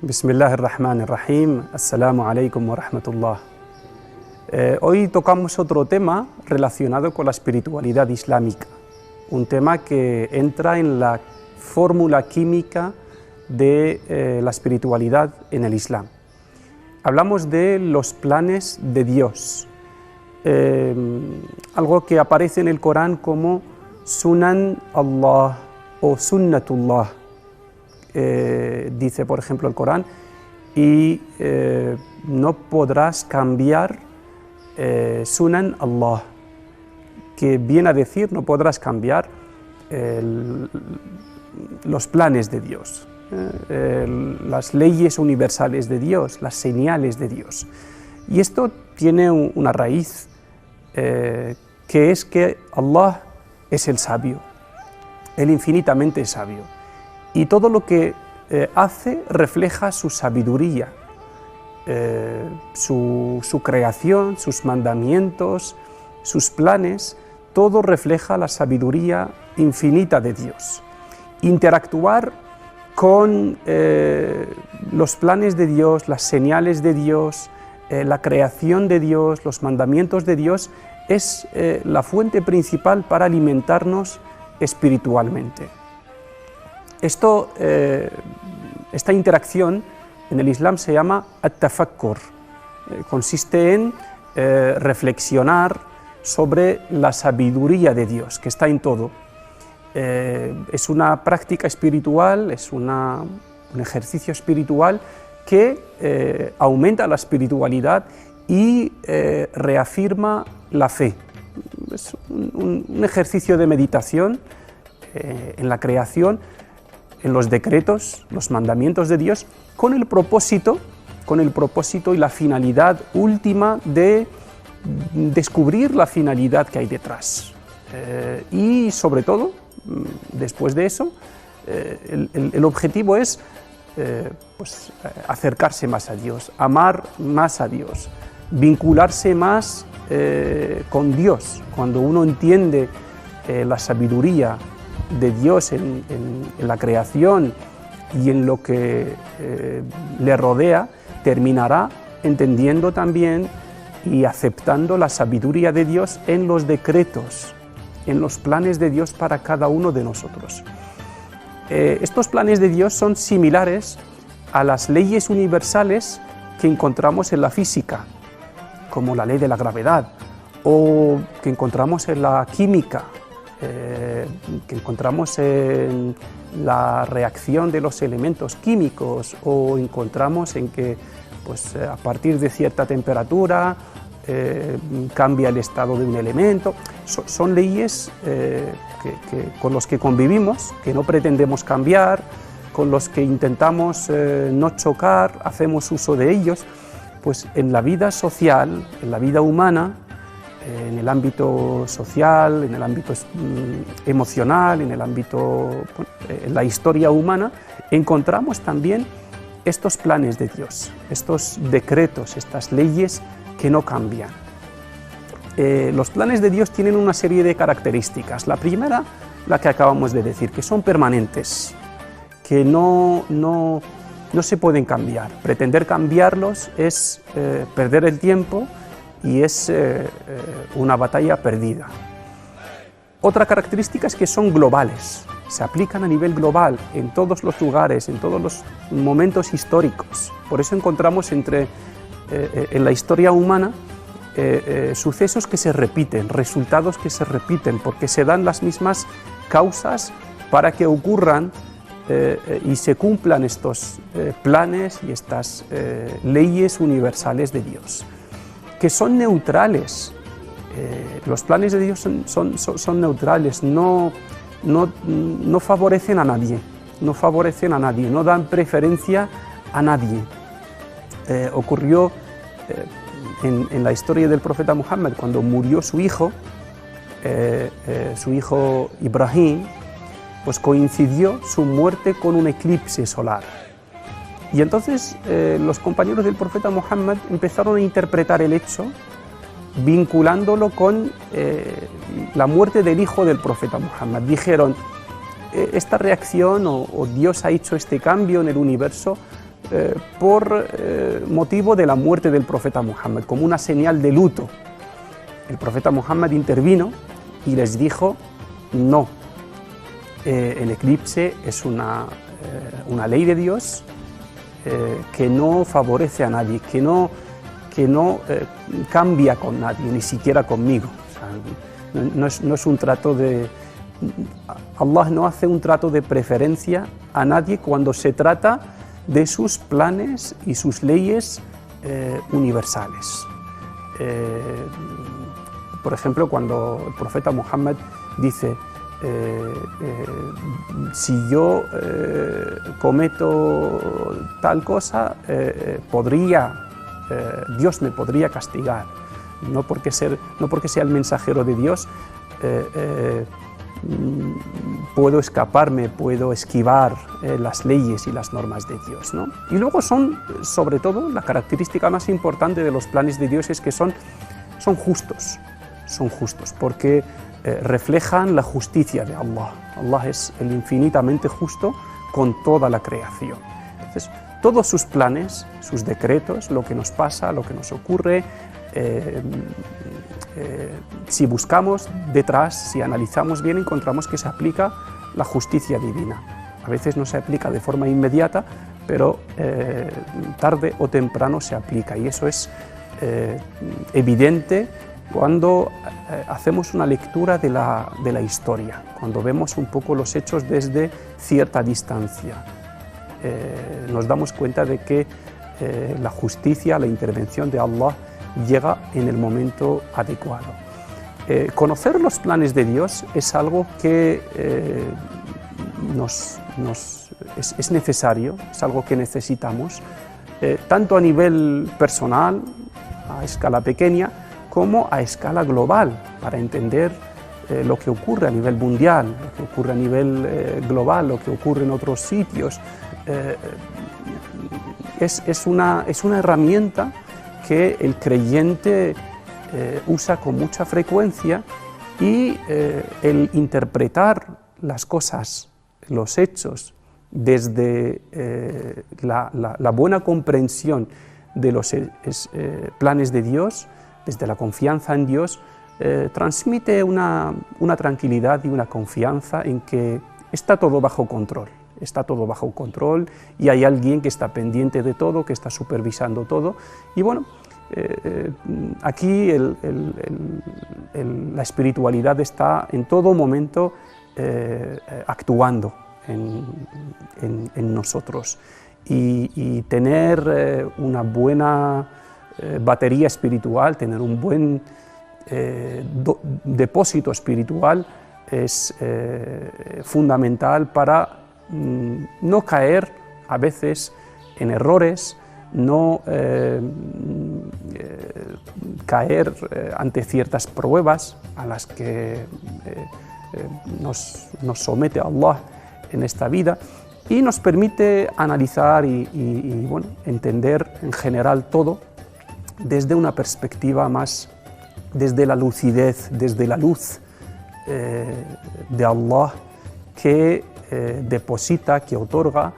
Bismillahirrahmanirrahim. Assalamu alaikum wa rahmatullah. Hoy tocamos otro tema relacionado con la espiritualidad islámica, un tema que entra en la fórmula química de la espiritualidad en el Islam. Hablamos de los planes de Dios, algo que aparece en el Corán como Sunan Allah o Sunnatullah. Dice, por ejemplo, el Corán, y no podrás cambiar Sunan Allah, que viene a decir no podrás cambiar los planes de Dios, las leyes universales de Dios, las señales de Dios. Y esto tiene una raíz, que es que Allah es el sabio, el infinitamente sabio. Y todo lo que hace refleja su sabiduría, su creación, sus mandamientos, sus planes, todo refleja la sabiduría infinita de Dios. Interactuar con los planes de Dios, las señales de Dios, la creación de Dios, los mandamientos de Dios, es la fuente principal para alimentarnos espiritualmente. Esta interacción en el Islam se llama at-tafakkur, consiste en reflexionar sobre la sabiduría de Dios, que está en todo. Es una práctica espiritual, es un ejercicio espiritual que aumenta la espiritualidad y reafirma la fe. Es un ejercicio de meditación en la creación, en los decretos, los mandamientos de Dios, con el propósito y la finalidad última de descubrir la finalidad que hay detrás. Y sobre todo, después de eso, el objetivo es acercarse más a Dios, amar más a Dios, vincularse más con Dios. Cuando uno entiende la sabiduría de Dios en la creación y en lo que le rodea, terminará entendiendo también y aceptando la sabiduría de Dios en los decretos, en los planes de Dios para cada uno de nosotros. Estos planes de Dios son similares a las leyes universales que encontramos en la física, como la ley de la gravedad, o que encontramos en la química, que encontramos en la reacción de los elementos químicos, o encontramos en que a partir de cierta temperatura cambia el estado de un elemento. Son leyes con los que convivimos, que no pretendemos cambiar, con los que intentamos no chocar, hacemos uso de ellos. Pues en la vida social, en la vida humana, en el ámbito social, en el ámbito emocional, en el ámbito, en la historia humana, encontramos también estos planes de Dios, estos decretos, estas leyes que no cambian. Los planes de Dios tienen una serie de características. La primera, la que acabamos de decir, que son permanentes, que no se pueden cambiar. Pretender cambiarlos es perder el tiempo y es una batalla perdida. Otra característica es que son globales, se aplican a nivel global, en todos los lugares, en todos los momentos históricos. Por eso encontramos en la historia humana sucesos que se repiten, resultados que se repiten, porque se dan las mismas causas para que ocurran y se cumplan estos planes y estas leyes universales de Dios, que son neutrales. Los planes de Dios son neutrales, no favorecen a nadie, no dan preferencia a nadie. Ocurrió en la historia del profeta Muhammad, cuando murió su hijo Ibrahim, pues coincidió su muerte con un eclipse solar. Y entonces los compañeros del profeta Muhammad empezaron a interpretar el hecho vinculándolo con la muerte del hijo del profeta Muhammad. Dijeron, esta reacción o Dios ha hecho este cambio en el universo por motivo de la muerte del profeta Muhammad, como una señal de luto. El profeta Muhammad intervino y les dijo: no, el eclipse es una ley de Dios que no favorece a nadie, que no cambia con nadie, ni siquiera conmigo. O sea, no es un trato de... Allah no hace un trato de preferencia a nadie cuando se trata de sus planes y sus leyes universales. Por ejemplo, cuando el profeta Muhammad dice: si yo cometo tal cosa, Dios me podría castigar. No porque sea el mensajero de Dios, puedo escaparme, puedo esquivar las leyes y las normas de Dios, ¿no? Y luego sobre todo, la característica más importante de los planes de Dios es que son justos, porque reflejan la justicia de Allah. Allah es el infinitamente justo con toda la creación. Entonces, todos sus planes, sus decretos, lo que nos pasa, lo que nos ocurre, si buscamos detrás, si analizamos bien, encontramos que se aplica la justicia divina. A veces no se aplica de forma inmediata, pero tarde o temprano se aplica, y eso es evidente cuando hacemos una lectura de la historia, cuando vemos un poco los hechos desde cierta distancia. Nos damos cuenta de que la justicia, la intervención de Allah llega en el momento adecuado. Conocer los planes de Dios es algo que es necesario, es algo que necesitamos, tanto a nivel personal, a escala pequeña, como a escala global, para entender lo que ocurre a nivel mundial, lo que ocurre a nivel global, lo que ocurre en otros sitios. Es una herramienta que el creyente usa con mucha frecuencia, y el interpretar las cosas, los hechos, desde la buena comprensión de los planes de Dios, desde la confianza en Dios, transmite una tranquilidad y una confianza en que está todo bajo control. Está todo bajo control y hay alguien que está pendiente de todo, que está supervisando todo. Y bueno, aquí la espiritualidad está en todo momento actuando en nosotros. Y tener una buena batería espiritual, tener un buen depósito espiritual es fundamental para no caer a veces en errores, no caer ante ciertas pruebas a las que nos somete Allah en esta vida, y nos permite analizar y bueno, entender en general todo desde una perspectiva más, desde la lucidez, desde la luz de Allah, que deposita, que otorga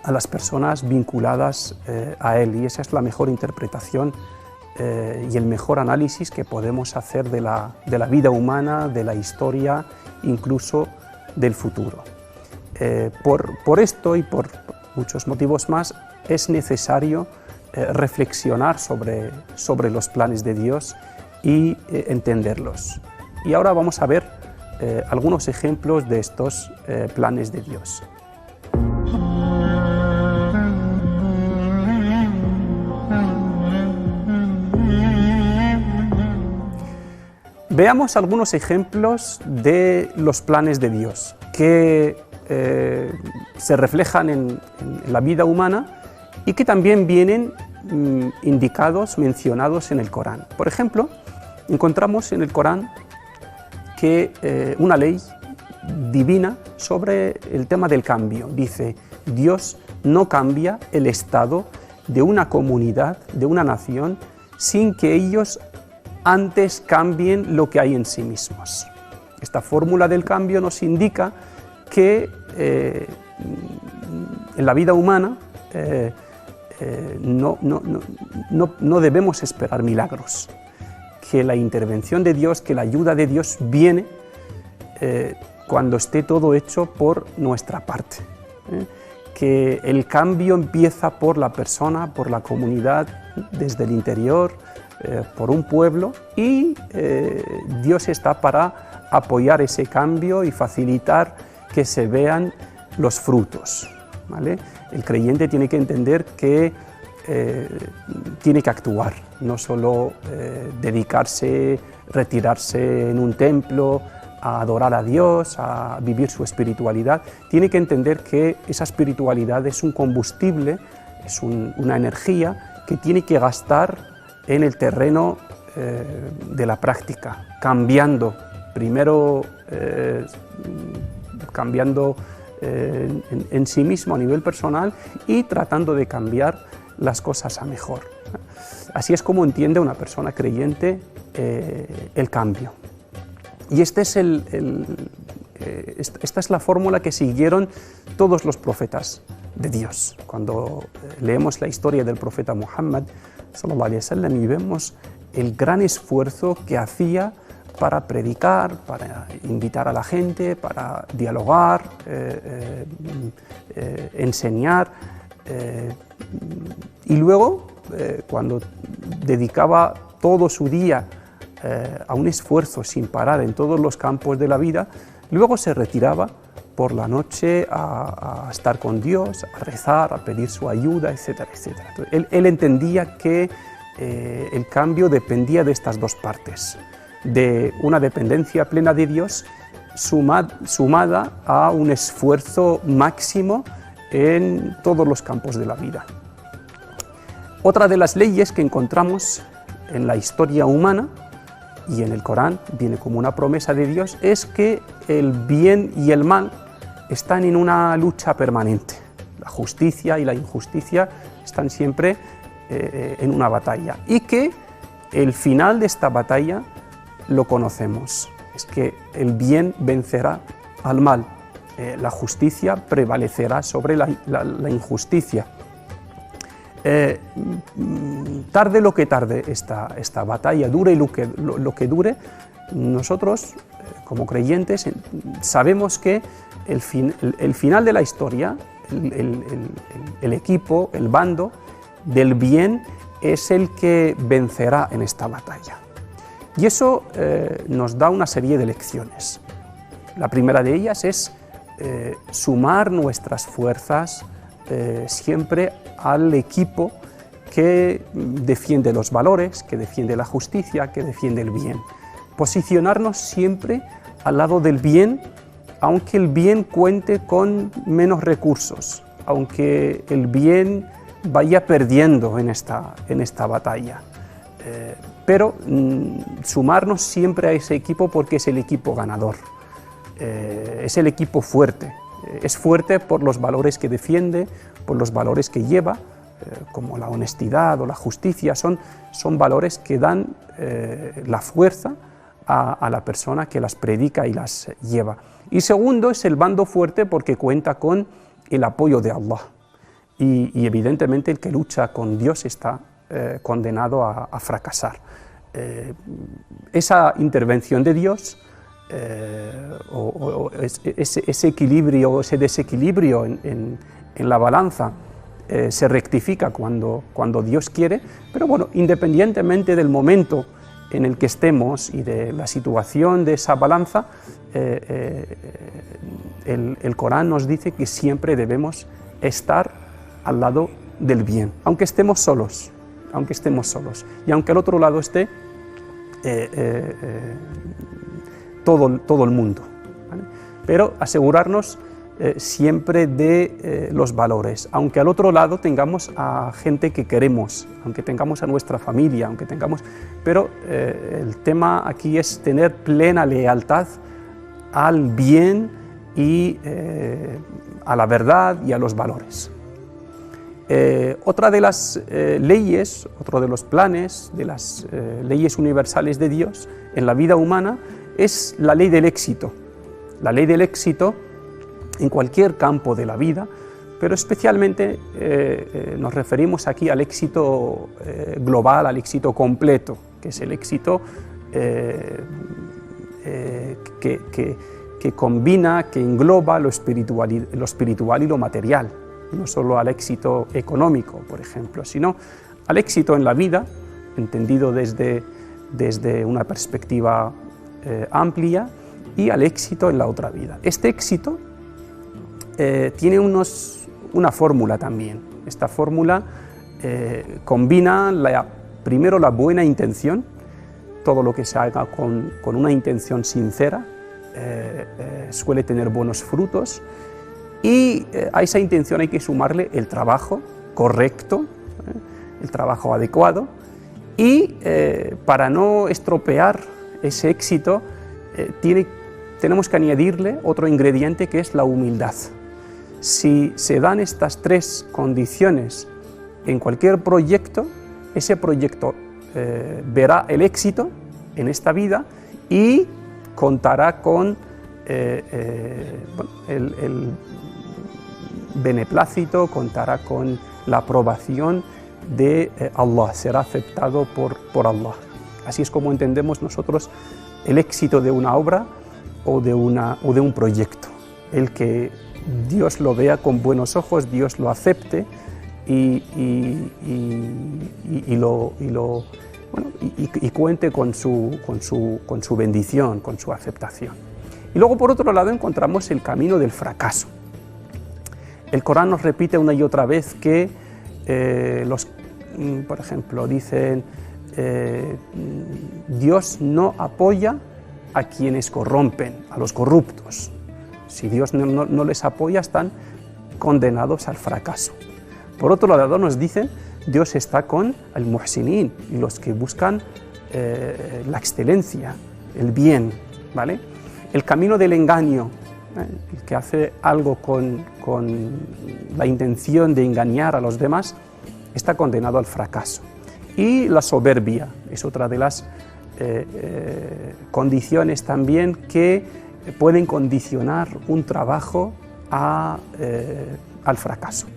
a las personas vinculadas a Él. Y esa es la mejor interpretación y el mejor análisis que podemos hacer de la vida humana, de la historia, incluso del futuro. Por esto y por muchos motivos más, es necesario reflexionar sobre los planes de Dios y entenderlos. Y ahora vamos a ver algunos ejemplos de estos planes de Dios. Veamos algunos ejemplos de los planes de Dios que se reflejan en la vida humana y que también vienen indicados, mencionados en el Corán. Por ejemplo, encontramos en el Corán que una ley divina sobre el tema del cambio. Dice: Dios no cambia el estado de una comunidad, de una nación, sin que ellos antes cambien lo que hay en sí mismos. Esta fórmula del cambio nos indica que en la vida humana no debemos esperar milagros, que la intervención de Dios, que la ayuda de Dios viene cuando esté todo hecho por nuestra parte, que el cambio empieza por la persona, por la comunidad, desde el interior, por un pueblo, y Dios está para apoyar ese cambio y facilitar que se vean los frutos, ¿vale? El creyente tiene que entender que tiene que actuar, no solo dedicarse, retirarse en un templo, a adorar a Dios, a vivir su espiritualidad. Tiene que entender que esa espiritualidad es un combustible, es una energía que tiene que gastar en el terreno de la práctica, cambiando, primero cambiando en sí mismo a nivel personal y tratando de cambiar las cosas a mejor. Así es como entiende una persona creyente el cambio. Y esta es la fórmula que siguieron todos los profetas de Dios. Cuando leemos la historia del profeta Muhammad sallallahu alaihi wasallam y vemos el gran esfuerzo que hacía para predicar, para invitar a la gente, para dialogar, enseñar, y luego cuando dedicaba todo su día a un esfuerzo sin parar en todos los campos de la vida, luego se retiraba por la noche a estar con Dios, a rezar, a pedir su ayuda, etcétera, etcétera. Entonces, él entendía que el cambio dependía de estas dos partes, de una dependencia plena de Dios sumada a un esfuerzo máximo en todos los campos de la vida. Otra de las leyes que encontramos en la historia humana y en el Corán, viene como una promesa de Dios, es que el bien y el mal están en una lucha permanente. La justicia y la injusticia están siempre en una batalla, y que el final de esta batalla lo conocemos, es que el bien vencerá al mal, la justicia prevalecerá sobre la injusticia. Tarde lo que tarde esta batalla, dure lo que dure, nosotros como creyentes sabemos que el final de la historia, el equipo, el bando del bien es el que vencerá en esta batalla. Y eso nos da una serie de lecciones. La primera de ellas es sumar nuestras fuerzas siempre al equipo que defiende los valores, que defiende la justicia, que defiende el bien. Posicionarnos siempre al lado del bien, aunque el bien cuente con menos recursos, aunque el bien vaya perdiendo en esta batalla. Pero sumarnos siempre a ese equipo porque es el equipo ganador, es el equipo fuerte. Es fuerte por los valores que defiende, por los valores que lleva, como la honestidad o la justicia, son valores que dan la fuerza a la persona que las predica y las lleva. Y segundo, es el bando fuerte porque cuenta con el apoyo de Allah. Y evidentemente el que lucha con Dios está condenado a fracasar. Esa intervención de Dios, ese equilibrio o ese desequilibrio en la balanza se rectifica cuando Dios quiere, pero bueno, independientemente del momento en el que estemos y de la situación de esa balanza, el Corán nos dice que siempre debemos estar al lado del bien, aunque estemos solos, y aunque al otro lado esté todo el mundo, ¿vale? Pero asegurarnos siempre de los valores, aunque al otro lado tengamos a gente que queremos, aunque tengamos a nuestra familia, pero el tema aquí es tener plena lealtad al bien y a la verdad y a los valores. Otra de las leyes, otro de los planes, de las leyes universales de Dios en la vida humana es la ley del éxito. La ley del éxito en cualquier campo de la vida pero especialmente nos referimos aquí al éxito global, al éxito completo, que es el éxito que combina, que engloba lo espiritual y lo material, no solo al éxito económico, por ejemplo, sino al éxito en la vida, entendido desde una perspectiva amplia, y al éxito en la otra vida. Este éxito tiene una fórmula también. Esta fórmula combina primero la buena intención, todo lo que se haga con una intención sincera suele tener buenos frutos, y a esa intención hay que sumarle el trabajo correcto, el trabajo adecuado, y para no estropear ese éxito tenemos que añadirle otro ingrediente, que es la humildad. Si se dan estas tres condiciones en cualquier proyecto, ese proyecto verá el éxito en esta vida y contará con el beneplácito, contará con la aprobación de Allah, será aceptado por Allah. Así es como entendemos nosotros el éxito de una obra o de un proyecto, el que Dios lo vea con buenos ojos, Dios lo acepte y cuente con su bendición, con su aceptación. Y luego, por otro lado, encontramos el camino del fracaso. El Corán nos repite una y otra vez que por ejemplo, dicen Dios no apoya a quienes corrompen, a los corruptos. Si Dios no les apoya, están condenados al fracaso. Por otro lado, nos dicen Dios está con el muhsinin, los que buscan la excelencia, el bien, ¿vale? El camino del engaño, el que hace algo con la intención de engañar a los demás, está condenado al fracaso. Y la soberbia es otra de las condiciones también que pueden condicionar un trabajo al fracaso.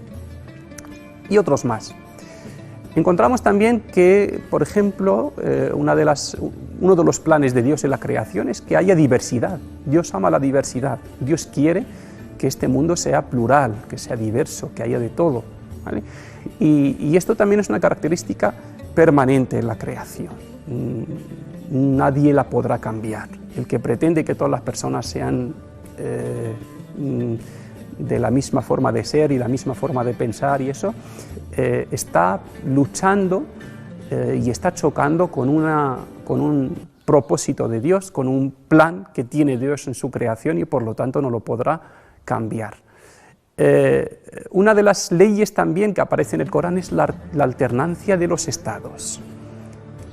Y otros más. Encontramos también que, por ejemplo, uno de los planes de Dios en la creación es que haya diversidad. Dios ama la diversidad. Dios quiere que este mundo sea plural, que sea diverso, que haya de todo, ¿vale? Y esto también es una característica permanente en la creación. Nadie la podrá cambiar. El que pretende que todas las personas sean de la misma forma de ser y la misma forma de pensar y eso, está luchando y está chocando con un propósito de Dios, con un plan que tiene Dios en su creación, y por lo tanto no lo podrá cambiar. Una de las leyes también que aparece en el Corán es la alternancia de los estados,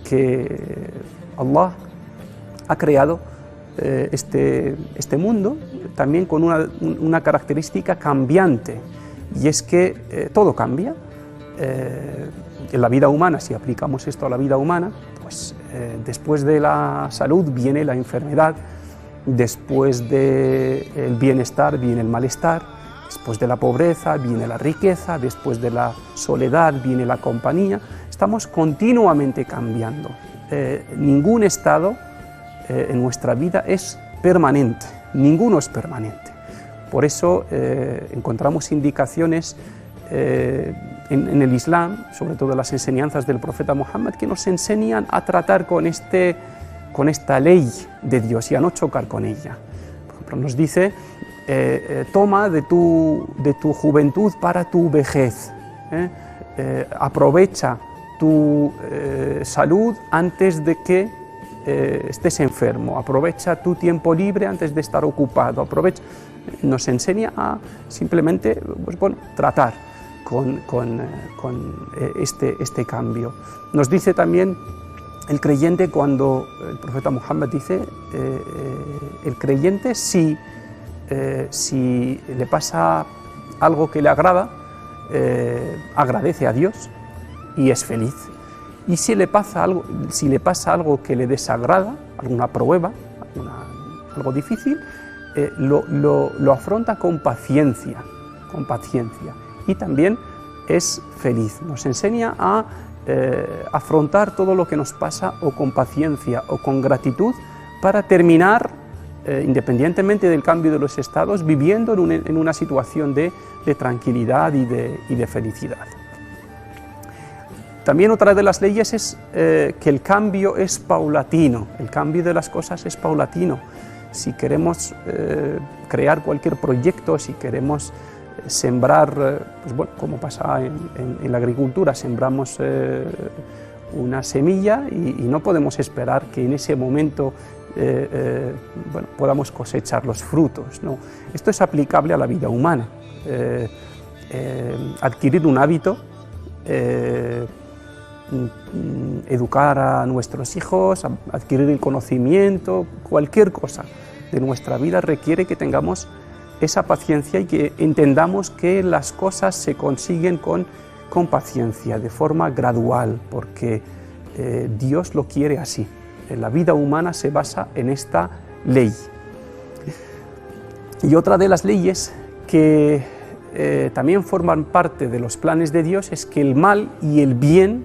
que Allah ha creado este mundo también con una característica cambiante, y es que todo cambia. En la vida humana, si aplicamos esto a la vida humana, pues después de la salud viene la enfermedad, después del bienestar viene el malestar, después de la pobreza viene la riqueza, después de la soledad viene la compañía. Estamos continuamente cambiando. Ningún estado en nuestra vida es permanente, ninguno es permanente. Por eso encontramos indicaciones en el Islam, sobre todo las enseñanzas del profeta Muhammad, que nos enseñan a tratar con esta ley de Dios y a no chocar con ella. Por ejemplo, nos dice, toma de tu juventud para tu vejez, aprovecha tu salud antes de que estés enfermo, aprovecha tu tiempo libre antes de estar ocupado, nos enseña a simplemente tratar con este cambio. Nos dice también el creyente, cuando el profeta Muhammad dice, el creyente si le pasa algo que le agrada, agradece a Dios y es feliz. Y si le pasa algo que le desagrada, alguna prueba, algo difícil, lo afronta con paciencia, con paciencia, y también es feliz. Nos enseña a afrontar todo lo que nos pasa o con paciencia o con gratitud para terminar, independientemente del cambio de los estados, viviendo en una situación de tranquilidad y de felicidad. También otra de las leyes es que el cambio es paulatino, el cambio de las cosas es paulatino. Si queremos crear cualquier proyecto, si queremos sembrar, pues bueno, como pasa en la agricultura, sembramos una semilla y no podemos esperar que en ese momento bueno, podamos cosechar los frutos, ¿no? Esto es aplicable a la vida humana. Adquirir un hábito, educar a nuestros hijos, adquirir el conocimiento, cualquier cosa de nuestra vida requiere que tengamos esa paciencia y que entendamos que las cosas se consiguen con paciencia, de forma gradual, porque Dios lo quiere así. La vida humana se basa en esta ley. Y otra de las leyes que también forman parte de los planes de Dios es que el mal y el bien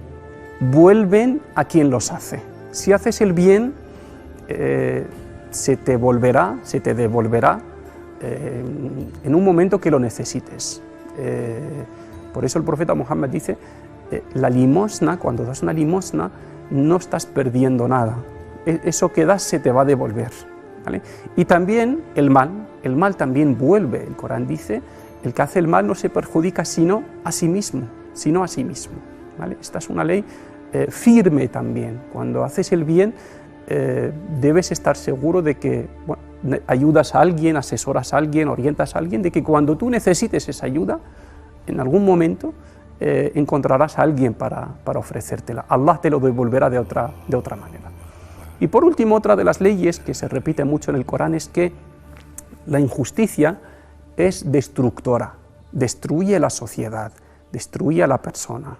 vuelven a quien los hace. Si haces el bien, se te devolverá en un momento que lo necesites. Por eso el profeta Muhammad dice, la limosna, cuando das una limosna, no estás perdiendo nada. Eso que das se te va a devolver, ¿vale? Y también el mal también vuelve. El Corán dice, el que hace el mal no se perjudica sino a sí mismo, ¿vale? Esta es una ley firme también. Cuando haces el bien, debes estar seguro de que, bueno, ayudas a alguien, asesoras a alguien, orientas a alguien, de que cuando tú necesites esa ayuda, en algún momento encontrarás a alguien para ofrecértela. Allah te lo devolverá de otra manera. Y por último, otra de las leyes que se repite mucho en el Corán es que la injusticia es destructora, destruye la sociedad, destruye a la persona.